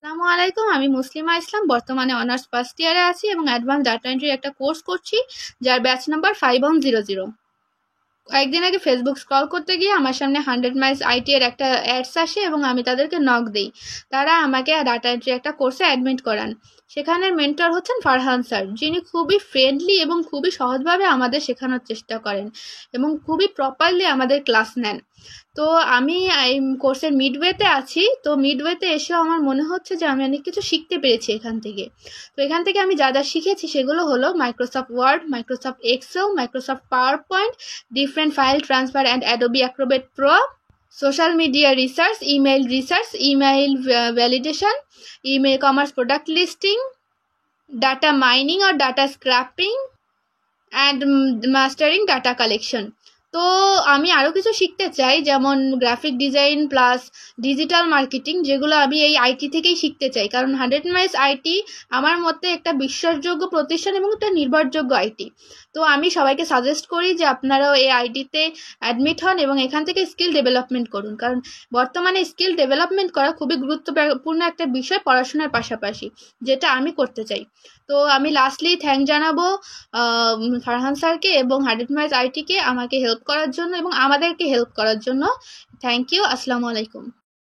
আসসালামু আলাইকুম। আমি মুসলিমা ইসলাম। বর্তমানে অনার্স ফার্স্ট ইয়ারে আছি এবং অ্যাডভান্স ডাটা এন্ট্রির একটা কোর্স করছি, যার ব্যাচ নাম্বার 5100। কয়েকদিন আগে ফেসবুক স্ক্রল করতে গিয়ে আমার সামনে 100 মাইলস আইটি এর একটা অ্যাডস আসে এবং আমি তাদেরকে নক দিই। তারা আমাকে ডাটা এন্ট্রি একটা কোর্সে অ্যাডমিট করান। সেখানের মেন্টর হচ্ছেন ফারহান স্যার, যিনি খুবই ফ্রেন্ডলি এবং খুবই সহজভাবে আমাদের শেখানোর চেষ্টা করেন এবং খুবই প্রপারলি আমাদের ক্লাস নেন। তো আমি এই কোর্সের মিডওয়েতে আছি। তো মিডওয়েতে এসেও আমার মনে হচ্ছে যে আমি অনেক কিছু শিখতে পেরেছি এখান থেকে। তো এখান থেকে আমি যা যা শিখেছি সেগুলো হলো Microsoft Word, Microsoft Excel, Microsoft PowerPoint, different file transfer and Adobe Acrobat Pro, social media research, email validation, email commerce product listing, data mining or data scraping, and mastering data collection. তো আমি আরও কিছু শিখতে চাই, যেমন graphic design plus digital marketing, যেগুলো আমি এই আইটি থেকেই শিখতে চাই, কারণ 100 মাইলস আইটি আমার মতে একটা বিশ্বাসযোগ্য প্রতিষ্ঠান এবং একটা নির্ভরযোগ্য আইটি। তো আমি সবাইকে সাজেস্ট করি যে আপনারাও এই আইটিতে অ্যাডমিট হন এবং এখান থেকে স্কিল ডেভেলপমেন্ট করুন, কারণ বর্তমানে স্কিল ডেভেলপমেন্ট করা খুবই গুরুত্বপূর্ণ একটা বিষয় পড়াশোনার পাশাপাশি, যেটা আমি করতে চাই। তো আমি লাস্টলি থ্যাংক জানাবো ফারহান স্যারকে এবং 100 মাইলস আইটিকে আমাকে হেল্প করার জন্য এবং আমাদেরকে হেল্প করার জন্য। Thank you. আসসালামু আলাইকুম।